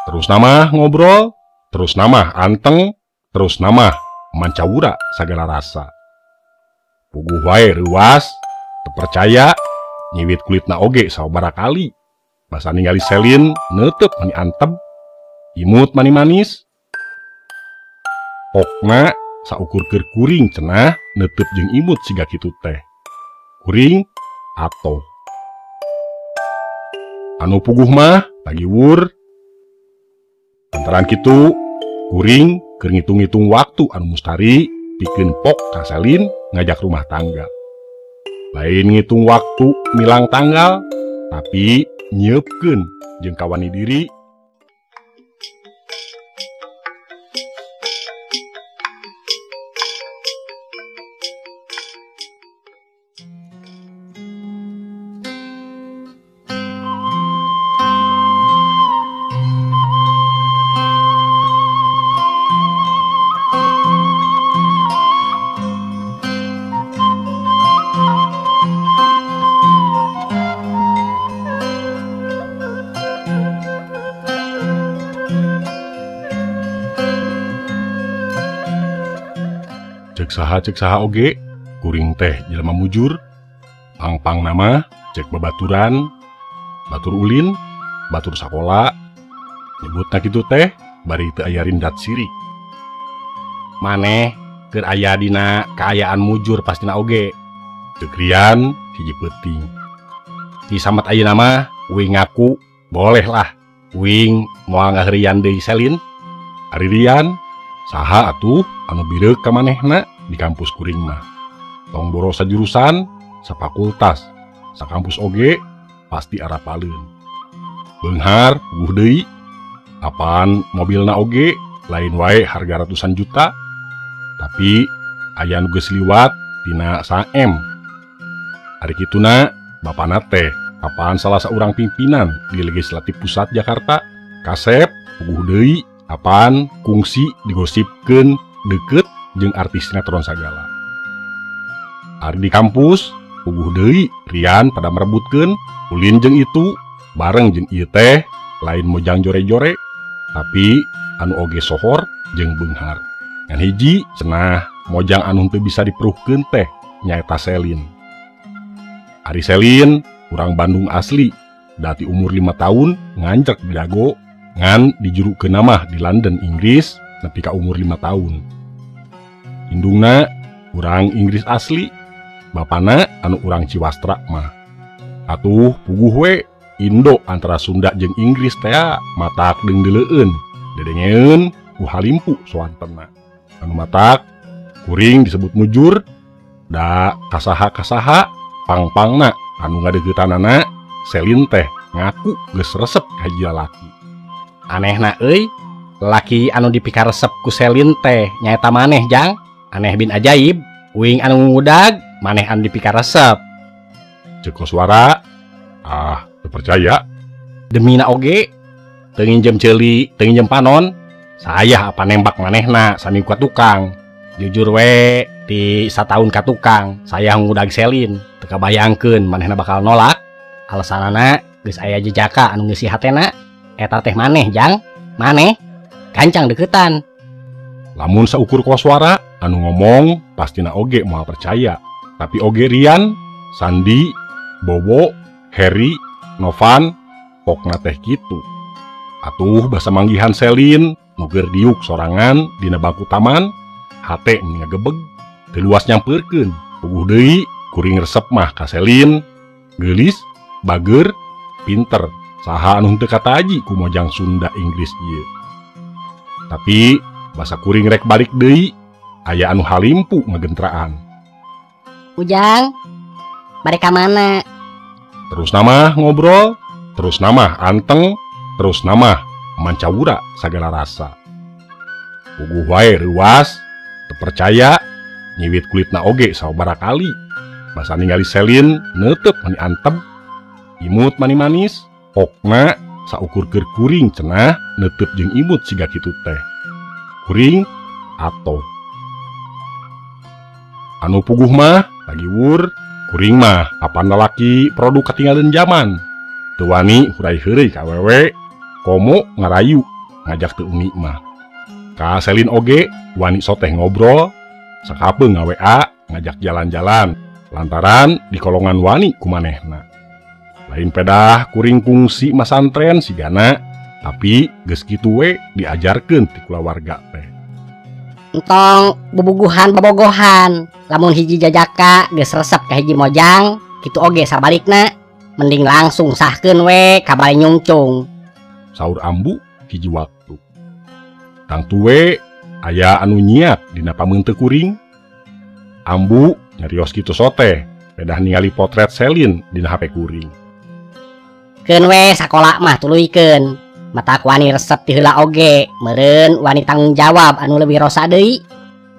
Terus nama ngobrol, terus nama anteng, terus nama mancawura sagala rasa. Puguh wae ruas, terpercaya, nyiwit kulitna oge sabaraha kali. Basa ningali selin neuteup mani antep, imut mani manis. Pokna saukur keur kuring cenah neuteup jeung imut siga kitu teh. Kuring ato. Anu puguh mah lagi wur. Lantaran kitu, kuring keur ngitung-ngitung waktu anu mustari pikeun pok ka selin ngajak rumah tangga. Lain ngitung waktu milang tanggal, tapi nyiepkeun jeung kawani diri. Cek saha oge, kuring teh jelema mujur, pang-pang nama, cek babaturan, batur ulin, batur sakola, nyebutna kitu teh, bari teu aya rindat sirik. Maneh keur aya dina kaayaan mujur pastina oge, ceuk Rian hiji peuting. Ti samat ayeuna mah, uing ngaku, boleh lah, uing moal ngaheurian deui selin. Ari Rian, saha atuh anu bireuk ka manehna? Di kampus kuring mah tong boros sajurusan, safakultas, sakampus oge pasti arapaleun. Beunghar puguh deui, apaan mobilna oge lain wae harga ratusan juta, tapi aya nu geus liwat tina 1 M. Ari kituna bapana teh apaan salah saurang pimpinan di Legislatif Pusat Jakarta. Kasep puguh deui apaan kungsi digosipkeun deukeut jeung artis sinetron sagala. Ari di kampus, puguh deui Rian pada merebutkeun ulin jeung itu bareng jeung ieu teh lain mojang jore-jore, tapi anu oge sohor jeung beunghar. Ngan hiji cenah mojang anu teu bisa diperuhkeun teh nyaeta Selin. Ari Selin urang Bandung asli, dati umur 5 tahun ngancrek di dago ngan dijurukeun mah di London Inggris nepi ka umur 5 tahun. Indungna urang Inggris asli, bapana anu urang Ciwastra mah. Atuh puguh we Indo antara Sunda jeung Inggris teh matak deungleueun, dedengeun ku halimpu soantena. Anu matak kuring disebut mujur, da kasaha-kasaha pang-pangna anu ngadeuketanana Selin teh ngaku geus resep ka hiji lalaki. Anehna euy, laki anu dipika resep ku Selin teh nyaeta maneh jang. Aneh bin ajaib, uing anu ngudag, maneh anu dipika resep. Cek koswara, teu percaya. Demina oge, teu nginjem ceuli, teu nginjem panon, saya apa nembak manehna sami ka tukang. Jujur we, ti 1 tahun ka tukang, saya ngudag Selin, teu kabayangkeun manehna bakal nolak. Alasanana geus aya jejaka anu ngeusi hatena, eta teh maneh jang, maneh kancang deuketan. Lamun saukur koswara anu ngomong pastina oge moal percaya, tapi oge Rian, Sandi, Bobo, Heri, Novan, pokna teh kitu. Atuh basa manggihan Selin nu keur diuk sorangan dina bangku taman, hate ngagebeg, teu luas nyampeurkeun. Puguh deui kuring resep mah ka Selin, geulis, bager, pinter, saha anu teu kataji ku mojang Sunda Inggris ieu. Tapi basa kuring rek balik deui, aya anu halimpu ngagentraan. Ujang, bari ka mana? Terus nama ngobrol, terus nama anteng, terus nama mancawura sagala rasa. Puguh wae ruas, terpercaya, nyiwit kulitna oge sabaraha kali. Basa ningali Selin neuteup mani antep, imut mani manis, pokna saukur keur kuring cenah neuteup jeung imut siga kitu teh. Kuring ato. Anu puguh mah lagi wur, kuring mah apana laki produk katinggalan zaman. Teu wani hurai heureuy ka awewe, komo ngarayu ngajak teu uni mah. Ka Selin oge wani soteh ngobrol, sakapeung nga-WA ngajak jalan-jalan. Lantaran di kolongan wani kumanehna. Lain pedah kuring kungsi masantren sigana, tapi geus kitu we diajarkeun ti kulawarga teh. Entong bubuguhan bobogohan, lamun hiji jajaka geus resep ka hiji mojang, kitu oge sabalikna, mending langsung sahkeun we ka bale nyungcung. Saur Ambu hiji waktu. Tang tuwe aya anu nyiap dina pameun teu kuring. Ambu nyarios kitu soteh, pedah ningali potret Selin dina HP kuring. Keun we sakola mah tuluykeun. Matak wani resep ti heula oge, meureun wani tanggung jawab anu leuwih rosa deui.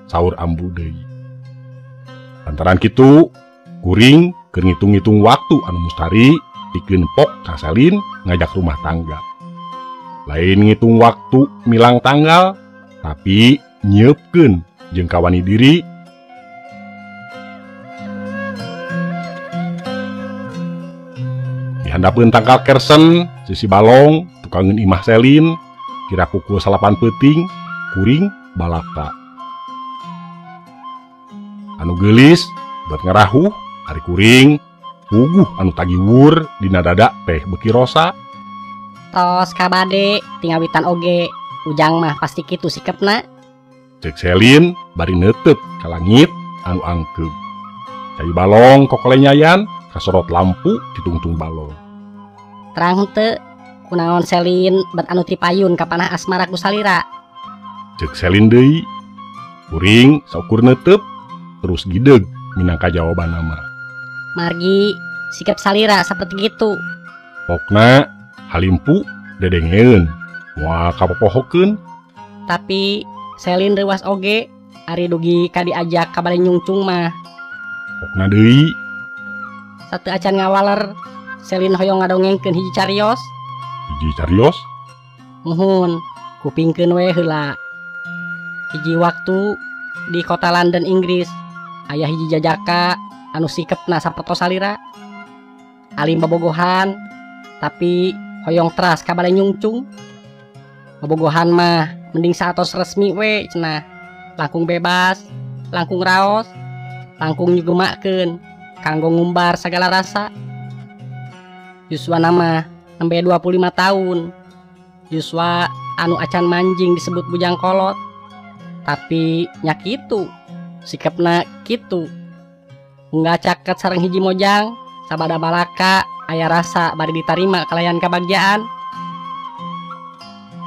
Saur Ambu deui. Lantaran kitu, kuring keur ngitung-ngitung waktu anu mustari pikeun pok ka Selin ngajak rumah tangga. Lain ngitung waktu milang tanggal, tapi nyiepkeun jeung kawani diri. Dihandapeun tangkal kersen, sisi balong, tukangeun imah Selin, kira pukul 8 peuting, kuring balaka. Anu geulis, buat ngarahuh, ari kuring, puguh anu tagiwur dina dada teh beuki rosa. Tos kabade tingawitan oge, ujang mah pasti kitu sikepna. Cek Selin bari neuteup ka langit anu angkeub. Cai balong kokole nyayan kasorot lampu di tungtung balong. Terang henteu kunaon Selin bet anu ti payun ka panah asmara ku salira. Cek Selin deui. Kuring saukur neuteup terus gideg minangka jawaban nama. Margi sikap salira saperti gitu. Pokna halimpu dedengeun moal kapopohokeun. Tapi Selin rewas oge ari dugi ka diajak ka bale nyungcung mah. Pokna deui. Sateu acan ngawaler Selin hoyong ngadongengkeun hiji carios. Hiji carios? Muhun, kupingkeun we heula. Hiji waktu di kota London Inggris aya hiji jajaka anu sikepna saperto salira. Alim bobogohan tapi hoyong teras ka bale nyungcung. Bobogohan mah mending saatos resmi we cenah. Langkung bebas, langkung raos, langkung nyugemakeun kanggo ngumbar segala rasa. Yuswa nama nembe 25 tahun. Yuswa anu acan manjing disebut bujang kolot. Tapi nya kitu, sikepna kitu. Nggak caket sareng hiji mojang, sabada balaka aya rasa bari ditarima kalayan kabagjaan.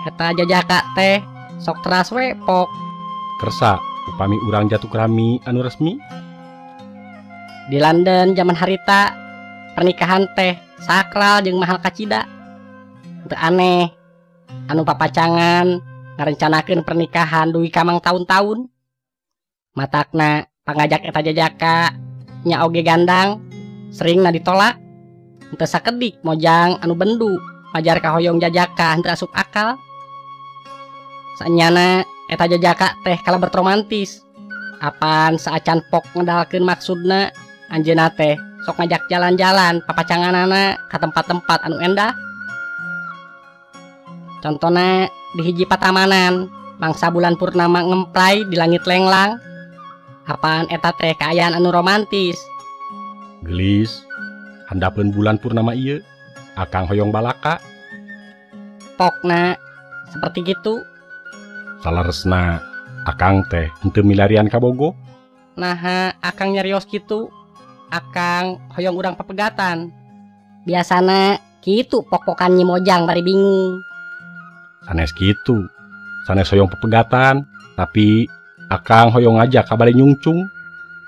Eta jajaka teh sok teras we pok. Kersa upami urang jatuh kerami anu resmi. Di London zaman harita pernikahan teh sakral jeung mahal kacida. Teu aneh anu papacangan ngarencanakeun pernikahan duwi kamang tahun-tahun. Matakna pangajak eta jajaka nya oge gandang seringna ditolak. Teu sakedik mojang anu bendu pajar ka hoyong jajaka henteu asup akal. Saenyana eta jajaka teh kalebet romantis. Apan saacan pok ngedalkeun maksudna, anjeunna teh sok ngajak jalan-jalan papacanganana ka tempat-tempat anu endah. Contona di hiji patamanan, mangsa bulan purnama ngempray di langit lenglang. Apaan eta teh kaayaan anu romantis. Gelis, handapeun bulan purnama ieu, akang hoyong balaka. Pokna seperti gitu. Salaresna, akang teh henteu milarian ka bogo. Nah, akang nyarios gitu. Akang hoyong urang papegatan. Biasana kitu pok-pokan Nyi Mojang bari bingung. Sanes kitu, sanes hoyong pepegatan, tapi akang hoyong ngajak ka bale nyungcung.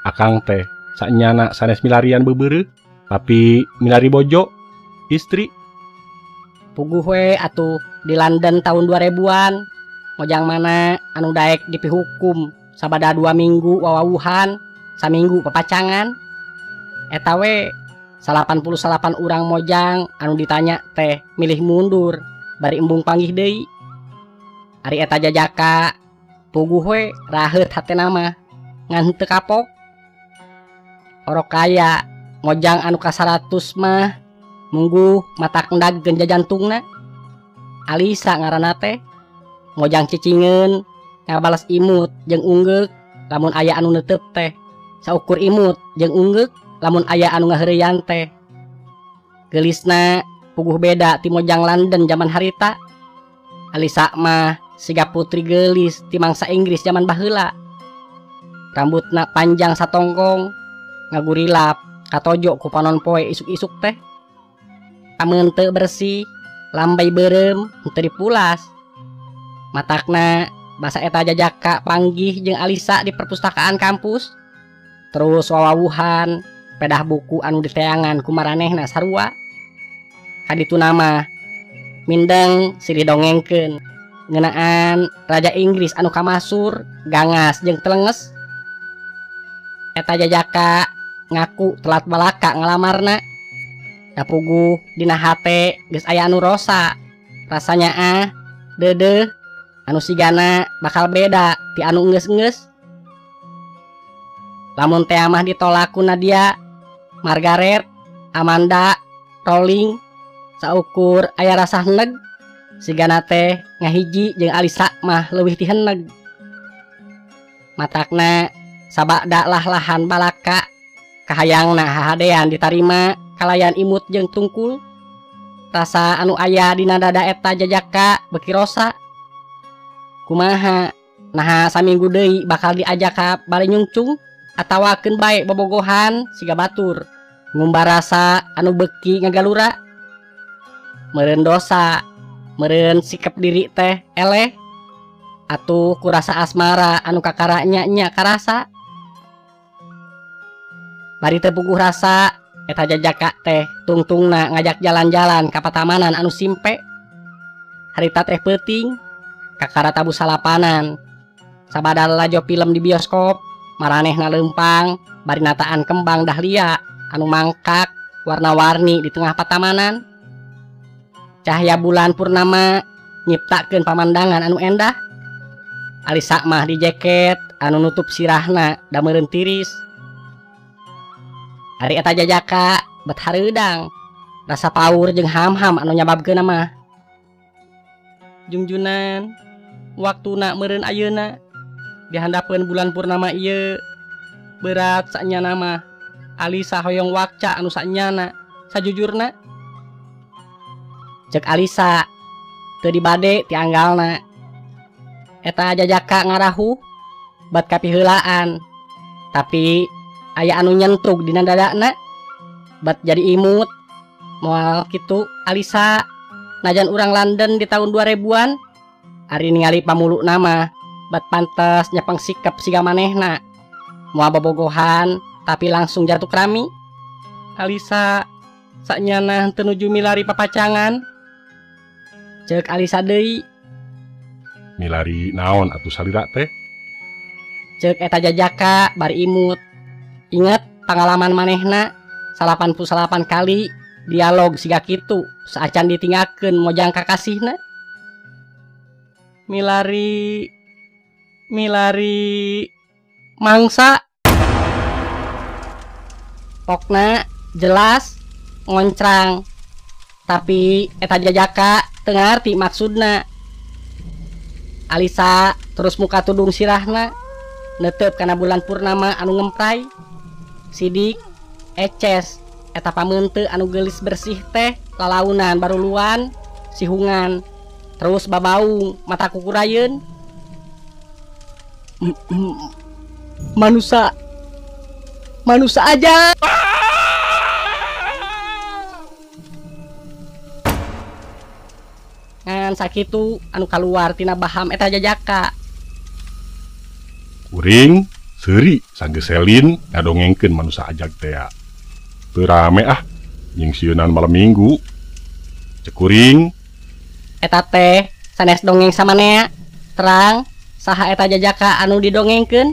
Akang teh saenyana sanes milarian bebeureuh, tapi milari bojo, istri. Puguh we atuh di London tahun 2000-an. Mojang mana anu daek dipihukum sabada 2 minggu wawawuhan, saminggu papacangan. Eta we 88 urang mojang anu ditanya teh milih mundur bari embung panggih deui. Ari eta jajaka puguh we raheut hatena mah ngan henteu kapok. Orok kaya mojang anu ka 100 mah mungguh matak endagkeun jajantungna. Alisa ngaranna teh. ngojang cicingeun ngabalas imut jeung unggek lamun aya anu neuteup teh, saukur imut jeung unggek lamun aya anu ngaheureyan teh. Geulisna puguh beda ti mojang London zaman harita. Alisa mah siga putri geulis ti mangsa Inggris zaman baheula. Rambutna panjang satongkong, ngagurilap katojo ku panon poe isuk-isuk teh. Amun teu bersih, lambai beureum teu dipulas. Matakna basa eta jajaka panggih jeung Alisa di perpustakaan kampus. Terus wawawuhan pedah buku anu diteangan ku maranehna sarua. Kaditu nama mindeng silih dongengkeun ngeunaan Raja Inggris anu kamasur, gangas jeung telenges. Eta jajaka ngaku telat balaka ngalamarna. Da puguh dina hate geus aya anu rosa. Rasanya deudeuh anu sigana bakal beda ti anu enggeus-enggeus. Lamun teh mah ditolak ku Nadia, Margaret, Amanda, Rowling, saukur aya rasa heneg, sigana teh ngahiji jeung Alisa mah leuwih ti heneg. Matakna sabada lah-lahan balaka kahayangna hahadean ditarima kalayan imut jeung tungkul. Rasa anu aya dina dada eta jajaka beki rosa. Kumaha naha saminggu deui bakal diajak ka bale nyungcung atawakeun bae bobogohan siga batur ngumbar rasa anu beki ngagalura. Meureun dosa, meureun sikep diri teh eleh, atuh ku rasa asmara anu kakaranya nya karasa. Bari teu puguh rasa eta jajaka teh tungtungna ngajak jalan-jalan ka patamanan anu simpe. Harita teh peuting kakara tabu salapanan. Sabada lajo film di bioskop, maranehna leumpang bari nataan kembang dahlia anu mangkak warna-warni di tengah patamanan. Cahaya bulan purnama nyiptakeun pamandangan anu endah. Alisa mah di jaket anu nutup sirahna da meureun tiris. Ari eta jajaka bet hareudang, rasa paur jeung ham-ham anu nyababkeun mah. Jungjunan, waktuna meureun ayeuna di handapeun bulan purnama ieu berat sanyana mah. Alisa hoyong wakca anu sanyana sajujurna. Cek Alisa teu dibade ti anggalna. Eta jajaka ngarahu bat kapiheulaan, tapi aya anu nyentug dina dadana bat jadi imut. Moal kitu Alisa najan urang London di tahun 2000-an ari ningali pamulu nama bat pantes nyepeng sikep siga manehna. Moal bobogohan tapi langsung jatuh krami. Alisa saknyana teu nuju milari papacangan. Cek Alisa deui. Milari naon atuh salira teh? Cek eta jajaka bari imut. Ingat pengalaman manehna 88 kali dialog siga kitu saacan ditinggalkeun mojang kakasihna. Milari mangsa. Pokna jelas ngoncrang. Tapi eta jajaka teu ngarti maksudna. Alisa terus muka tudung sirahna neuteup kana bulan purnama anu ngempray. Sidik eces eta pameunteun anu geulis bersih teh lalaunan baruluan sihungan terus babaung mata kukurayeun. Manusia aja. Ngan sakitu anu kaluar tina baham eta jajaka. Kuring seuri sanggeus Selin ngadongengkeun manusia ajak teh. Teu rame jeung sieunan malam minggu. Cek kuring Eta teh sanes dongeng samanea. Terang saha eta jajaka anu didongengkeun?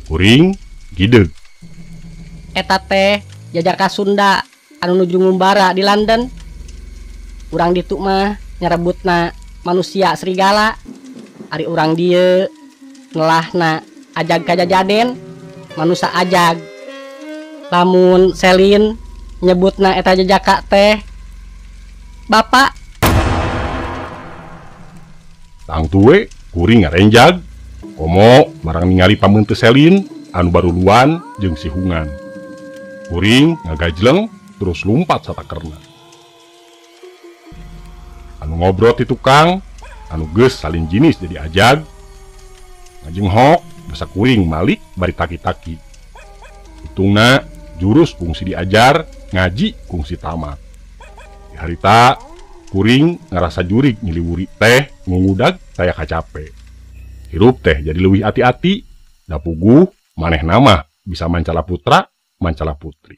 kuring gideg. Eta teh jajaka Sunda anu nuju ngumbara di London. Urang ditu mah nyarebutna manusia serigala. Ari urang dieu ngelahna ajag kajajaden manusia ajag. Lamun Selin nyebutna eta jajaka teh Bapak. Tang tuwe kuring ngarenjag komo barang ningali pamenteus selin anu baruluan jeung si hungan. Kuring ngagajleng terus lumpat satakerna. Anu ngobrol ti tukang anu geus salin jinis jadi ajag ngajenghok basa kuring malik bari taki-taki. Hitungna jurus kungsi diajar ngaji kungsi tamat. Di harita kuring ngerasa jurig nyiliwuri teh ngungudag taya kacape. Hirup teh jadi leuwih ati-ati da puguh maneh nama bisa mancala putra mancala putri.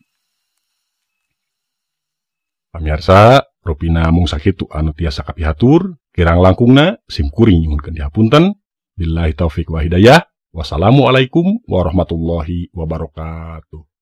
Pamirsa, rupina mung sakitu anu tiasa kapihatur, kirang langkungna sim kuring nyuhunkeun dihapunten. Billahi taufik wa hidayah. Wassalamualaikum warahmatullahi wabarakatuh.